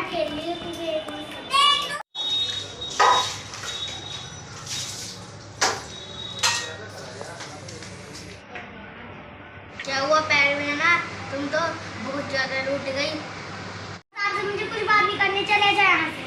खेल लिए तुझे। क्या हुआ पैर में ना? तुम तो बहुत ज्यादा टूट गई। आज मुझे कुछ बात नहीं करनी, चले जाए यहाँ से।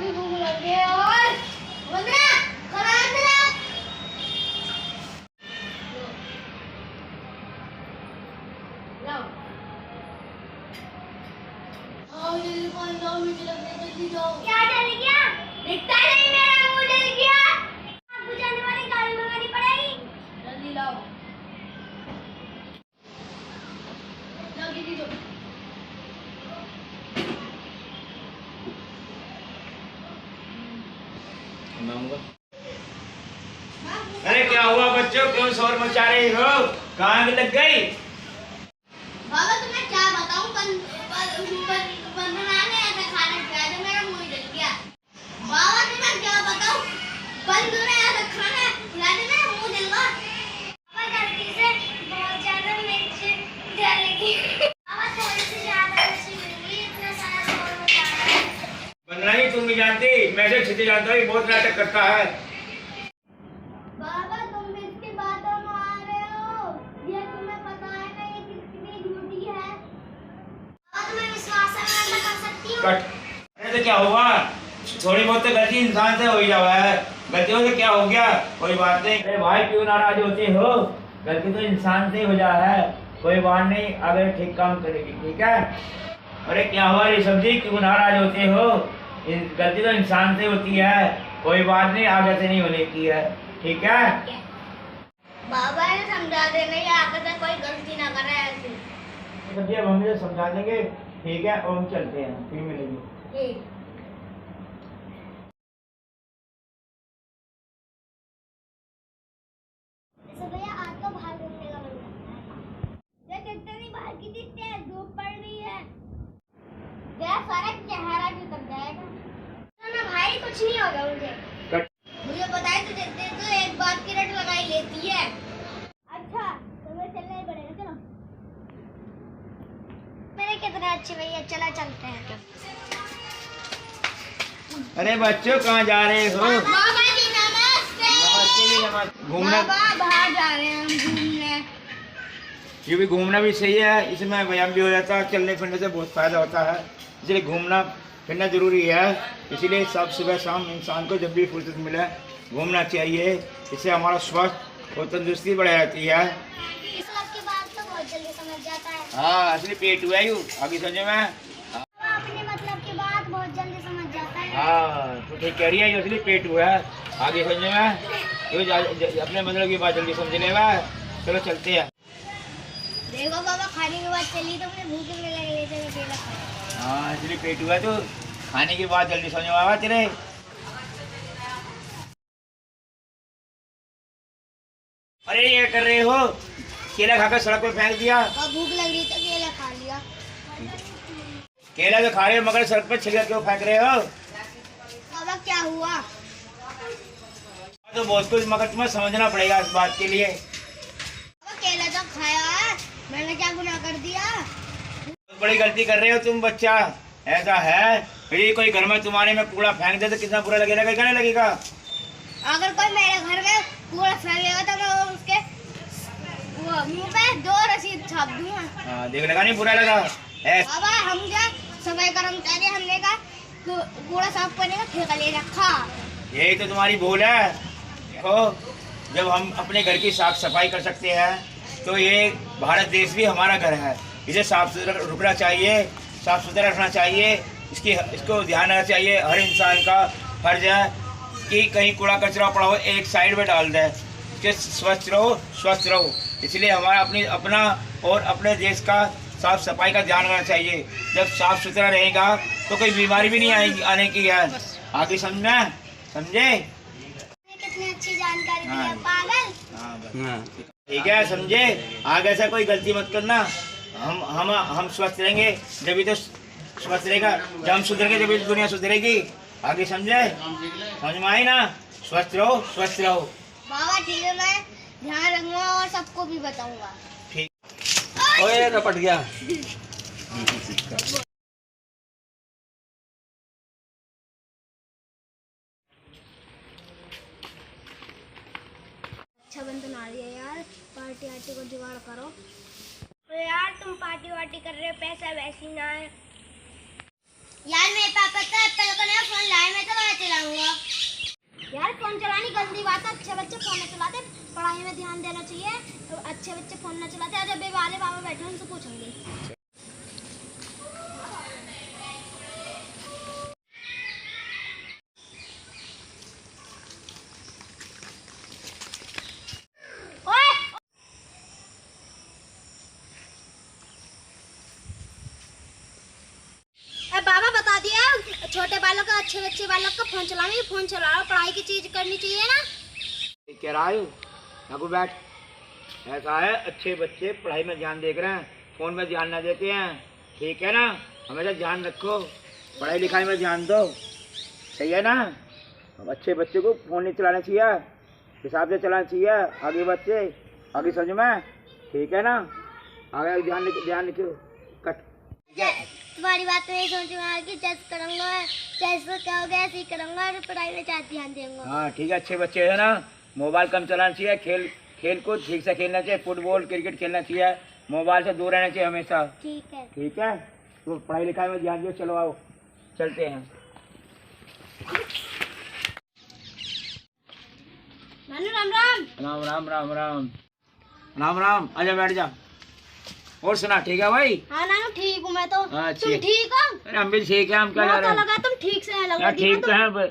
भूख लग गई और वंदना खाना दे। लाओ आओ जल्दी पानी लाओ, मुझे लग रहा है जल्दी जाओ। क्या जल गया? दिखता नहीं, मेरा मुंह जल गया। आपको जाने वाली गाड़ी मंगानी पड़ेगी। जल्दी लाओ, लाओ दीदी दो। अरे क्या हुआ बच्चों, क्यों शोर मचा रही हो? कहाँ लग गई? बाबा तुम्हें क्या बताऊं, वंदना ने ऐसा खाना खिलाया जो मेरा मुंह जल गया। बाबा तुम्हें क्या बताऊं, वंदना ने ऐसा खाना खिलाया जो मेरा मुंह जल गया। बाबा गलती से बहुत ज्यादा मिर्च डाल दी। बाबा थोड़ी सी ज्यादा मिर्च मिली, इतना सारा शोर मचा रहा है। वंदना ही तुम भी जानती, मैं से छिटे जानता हूँ, बहुत नाटक करता है। बाबा तुम इसकी बातों में आ रहे हो, ये तुम्हें पता है ना ये कितनी झूठी है। बाबा तुम्हें विश्वास है, मैं कर सकती हूँ। अरे तो क्या हुआ, थोड़ी बहुत तो गलती इंसान से हो ही जावा है, गलतियों से क्या हो गया, कोई बात नहीं। अरे भाई क्यों नाराज होते हो, गलती तो इंसान से हो जा है, कोई बात नहीं, अगर ठीक काम करेगी ठीक है। अरे क्या हुआ ऋषभ जी, क्यों नाराज होते हो, गलती तो इंसान से होती है, कोई बात नहीं, आगे से नहीं होने की है, ठीक है। बाबा ने समझा देना, ये आगे से कोई गलती ना करे ऐसे। अब हम मुझे समझा देंगे, ठीक है, और हम चलते हैं, फिर मिलेंगे। ठीक। भैया आज तो बाहर घूमने का मन करता है। ये कितनी बाहर की दिखते हैं, धूप पड़ रही है, तेरा सारा चेहरा भी उतर जाएगा। ना भाई कुछ नहीं होगा मुझे। मुझे पता है तुझे तो एक बात की रट लगाई लेती है। अच्छा तुम्हें चलना ही पड़ेगा, चलो। मेरे कितने अच्छे भैया, चला चलते हैं। अरे बच्चों कहाँ जा रहे हो? बाबा जी नमस्ते। नमस्ते। घूमना बाहर जा रहे हैं हम घूमने। ये भी घूमना भी सही है, इसमें व्यायाम भी हो जाता है, चलने फिरने से बहुत फायदा होता है, इसलिए घूमना फिरना जरूरी है। इसीलिए सब सुबह शाम इंसान को जब भी फुर्सत मिले घूमना चाहिए, इससे हमारा स्वास्थ्य और तंदुरुस्ती बढ़ जाती है। इस बात की बात तो बहुत जल्दी समझ जाता है। हाँ असली पेट हुआ ही आगे समझे में। अपने मतलब की बात बहुत जल्दी समझ जाता है। हाँ तो ठीक कह रही है, असली पेट हुआ है आगे समझे में, तो अपने मतलब की बात जल्दी समझ लेगा। चलो चलते हैं। देखो बाबा खाने के बाद चली तो मुझे भूख लगने लगी, तो मैं केला खाया। हाँ इसलिए पेट हुआ तो खाने के बाद जल्दी समझ में आवा तेरे। अरे ये कर रहे हो, केला खाकर सड़क पे फेंक दिया। भूख लग रही तो केला खा लिया। केला तो खा रहे हो मगर सड़क पे छिलका क्यों फेंक रहे हो? बाबा क्या हुआ? तो बहुत कुछ, मगर तुम्हें समझना पड़ेगा इस बात के लिए। पापा केला तो खाया है, मैंने क्या गुनाह कर दिया? बहुत बड़ी गलती कर रहे हो तुम बच्चा, ऐसा है। फिर कोई घर में तुम्हारे में कूड़ा फेंक दे तो कितना बुरा लगेगा, क्या नहीं लगेगा? अगर कोई मेरे घर में कूड़ा फेंकेगा तो मैं उसके वो मुंह पे 2 रसीद छाप दूंगा। हाँ, देख लगा नहीं, बुरा लगा। बाबा हम क्या सफाई कर्मचारी, हमने का कूड़ा साफ करने का ठेका ले रखा। यही तो तुम्हारी भूल है। देखो, जब हम अपने घर की साफ सफाई कर सकते हैं तो ये भारत देश भी हमारा घर है, इसे साफ सुथरा रखना चाहिए, साफ सुथरा रखना चाहिए। इसको ध्यान रखना चाहिए। हर इंसान का फर्ज है कि कहीं कूड़ा कचरा पड़ा हो एक साइड में डाल दे, कि स्वच्छ रहो, स्वस्थ रहो। इसलिए हमारा अपना और अपने देश का साफ सफाई का ध्यान रखना चाहिए। जब साफ सुथरा रहेगा तो कोई बीमारी भी नहीं आएगी, आने की है। आगे समझना, समझे? कितनी अच्छी जानकारी दी है पागल। हाँ, ठीक है, समझे? आगे से कोई गलती मत करना। हम स्वस्थ रहेंगे जब तो स्वस्थ रहेगा, जब हम सुधरेंगे जब दुनिया सुधरेगी। आगे समझे? समझ में आई ना? स्वस्थ रहो, स्वस्थ रहो। बाबा ठीक है, मैं ध्यान रखूंगा और सबको भी बताऊंगा। ठीक। ओए रपट गया। अच्छा बन तो ना रही है यार, पार्टी आर्टी को जुगाड़ करो। तो यार तुम पार्टी वार्टी कर रहे हो, पैसा वैसी ना है यार। मेरे पापा तो एप्पल का नया फोन लाए, मैं तो वह चलाऊंगा। यार फोन चलानी गंदी बात है, अच्छे बच्चे फोन नहीं चलाते, पढ़ाई में ध्यान देना चाहिए। तो अच्छे बच्चे फोन ना चलाते, जब वाले पापा बैठे उनसे पूछूंगी। बाबा बता दिया, छोटे बालक का अच्छे बच्चे बालक का फोन चलाने, फोन चला रहा, पढ़ाई की चीज करनी चाहिए ना। कह रहा है यहाँ बैठ। ऐसा है, अच्छे बच्चे पढ़ाई में ध्यान देख रहे हैं, फोन में ध्यान ना देते हैं। ठीक है ना? हमेशा ध्यान रखो, पढ़ाई लिखाई में ध्यान दो, सही है ना? अब अच्छे बच्चे को फोन नहीं चलाना चाहिए, हिसाब से चलाना चाहिए। आगे बच्चे, आगे समझ में, ठीक है ना? आगे ध्यान रखो। कट। तुम्हारी बात नहीं सोच में कि चेस करूंगा, चेस क्या हो गया, ऐसे ही करूंगा और पढ़ाई में ज्यादा ध्यान दूंगा। हाँ ठीक है, अच्छे बच्चे है ना? मोबाइल कम चलाना चाहिए, खेल कूद ठीक से खेलना चाहिए, फुटबॉल क्रिकेट खेलना चाहिए, मोबाइल से दूर रहना चाहिए हमेशा। ठीक है, ठीक है, तो पढ़ाई लिखाई में ध्यान दो। चलो आओ, चलते हैं। नानू राम राम। राम राम राम राम राम राम। आजा बैठ जा। और सुना, ठीक है भाई? हाँ नानू ठीक हूँ मैं तो। हाँ, तुम ठीक हो? अरे हम भी ठीक है। हम क्या जा रहे हैं? लगा तुम ठीक से लगा यार, ठीक तो है।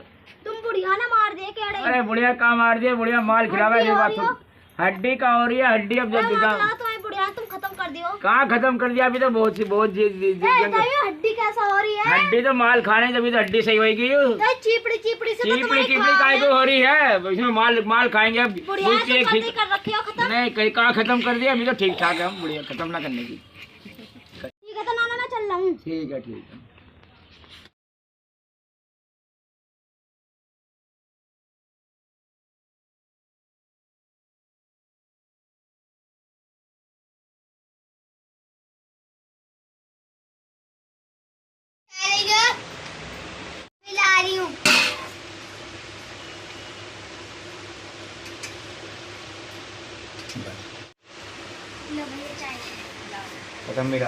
तुम बुढ़िया ना मार दिए केड़े। अरे बुढ़िया का मार दिया, बुढ़िया माल खिलावा है। बात हड्डी का हो रही है, हड्डी अब जब तुम्हारी बुढ़िया तुम खत्म कर दियो। कहाँ खत्म कर दिया? अभी तो बहुत हड्डी कैसा हो रही है? हड्डी तो माल खाने जब तो हड्डी सही होगी। चीपड़ी चीपड़ी से चीपड़ी काय को हो रही है? इसमें माल खाएंगे अब। कर रखी हो खत्म। नहीं, कहीं कहाँ खत्म कर दिया? अभी तो ठीक ठाक है, हम बुढ़िया खत्म ना करने की। ठीक है तो नाना मैं चल रहा हूँ। ठीक है, ठीक है। मिला रही हूँ। खत्म मेरा।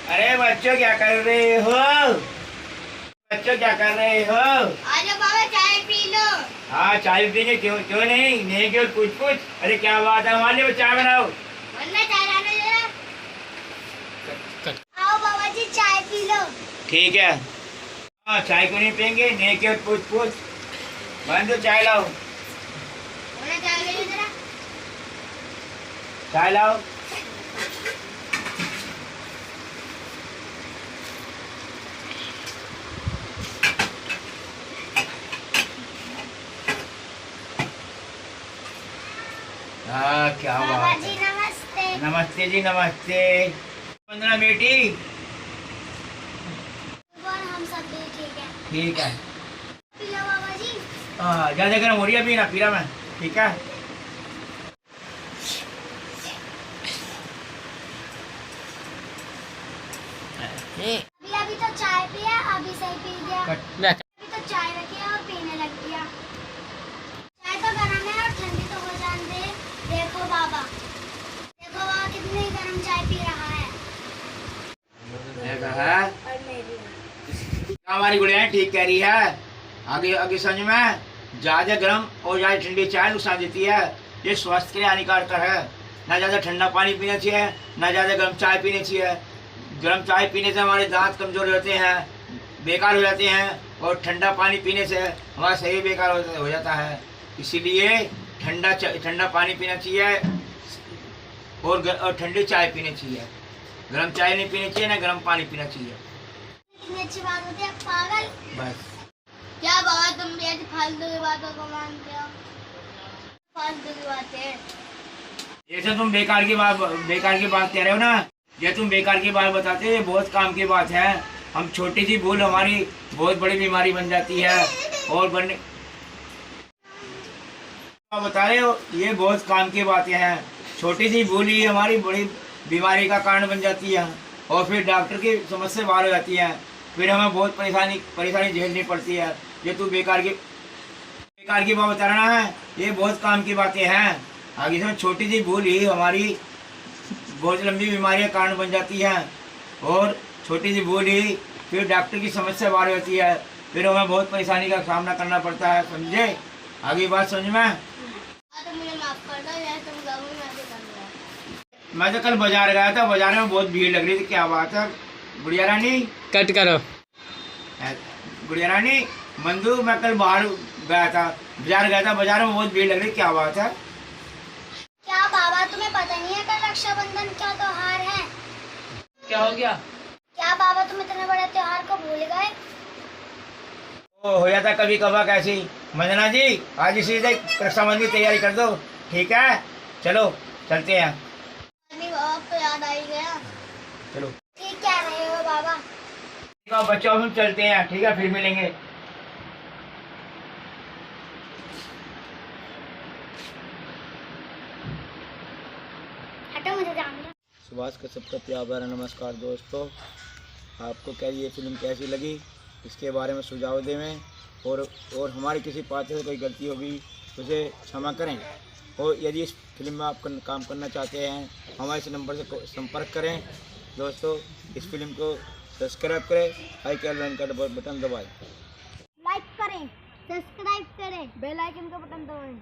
अरे बच्चों क्या कर रहे हो? बच्चों क्या कर रहे हो? आजा बाबा चाय पी लो। हाँ चाय पीने, क्यों क्यों नहीं क्यों? कुछ। अरे क्या बात है, हमारे लिए चाय बनाओ। वरना चाय लाने जरा। आओ बाबा जी चाय पी लो। ठीक है। हाँ, चाय क्यों नहीं पियेंगे? नहीं क्यों? पूछ। बंद, चाय लाओ। वरना चाय ले जरा। चाय लाओ। हाँ क्या बाबा बात जी है। नमस्ते। नमस्ते जी, नमस्ते। वंदना बेटी, ठीक है। पी लो बाबा जी। हाँ, ज़्यादा गर्म हो रही है, अभी ना पी रहा मैं, ठीक है। अभी अभी तो चाय पिया, अभी सही पी गया। मैं अभी तो चाय रखी है और पीने लग गया। चाय तो गर्म है और ठंडी तो हो जाने दे। देखो बाबा, देखो बाबा कितनी गर्म चाय पी रहा है। ऐसा है, और मेरी हमारी गुड़िया ठीक कह रही है। आगे आगे समझ में, ज़्यादा गर्म और ज़्यादा ठंडी चाय नुकसान देती है। ये स्वास्थ्य के लिए हानिकारक है। ना ज़्यादा ठंडा पानी पीना चाहिए, ना ज़्यादा गर्म चाय पीनी चाहिए। गर्म चाय पीने से हमारे दांत कमज़ोर हो जाते हैं, बेकार हो जाते हैं, और ठंडा पानी पीने से हमारा शरीर बेकार हो जाता है। इसीलिए ठंडा पानी पीना चाहिए और ठंडी चाय पीनी चाहिए। गर्म चाय नहीं पीनी चाहिए, ना गर्म पानी पीना चाहिए। कितनी अच्छी बात होती है पागल। बस क्या बाबा तुम भी ऐसी फालतू की बातों को मानते हो? फालतू की बातें। जैसे तुम बेकार की बात कह रहे हो ना, ये तुम बेकार की बात बताते हो, ये बहुत काम की बात है। हम छोटी सी भूल हमारी बहुत बड़ी बीमारी बन जाती है। और बनने बता रहे हो, ये बहुत काम की बातें हैं। छोटी सी भूल ही हमारी बड़ी बीमारी का कारण बन जाती है, और फिर डॉक्टर की समस्या बाहर हो जाती है। फिर हमें बहुत परेशानी झेलनी पड़ती है। ये तू बेकार की बात बता रहा है, ये बहुत काम की बातें हैं। आगे से छोटी सी भूल ही हमारी बहुत लंबी बीमारी का कारण बन जाती है, और छोटी सी भूल ही फिर डॉक्टर की समस्या बाहर हो जाती है। फिर हमें बहुत परेशानी का सामना करना पड़ता है, समझे? आगे बात समझ में? तो मुझे माफ कर दो, या तुम गाँव में ऐसे कर रहे हो। मैं तो कल बाजार गया था, बाजार में बहुत भीड़ लग रही थी। क्या बात है गुड़िया रानी? कट करो। गुड़िया रानी, मंदू, मैं कल बाहर गया था, बाजार में बहुत भीड़ लग रही। क्या बात है? क्या बाबा तुम्हें पता नहीं है कल रक्षाबंधन का त्योहार है? क्या हो गया? क्या बाबा तुम इतने बड़े त्योहार को भूल गए? ओ, हो जाता कभी कभार कैसी। मंजना जी, आज इसी से रक्षाबंधन की तैयारी कर दो, ठीक है? चलो चलते हैं। अभी बाबा तो याद आ ही गया। चलो ठीक कह रहे हो बाबा। ठीक है बच्चों, हम चलते हैं, ठीक है? फिर मिलेंगे। हटो, मुझे जाना है। सुभाष कश्यप का प्यार भरा नमस्कार दोस्तों। आपको क्या ये फिल्म कैसी लगी, इसके बारे में सुझाव दें, और हमारी किसी पात्र से कोई गलती होगी तो उसे क्षमा करें। और यदि इस फिल्म में आप काम करना चाहते हैं, हमारे इस नंबर से संपर्क करें। दोस्तों, इस फिल्म को सब्सक्राइब करें, हाई कैल का बटन दबाएं, लाइक करें, सब्सक्राइब करें, बेल आइकन का बटन दबाएं।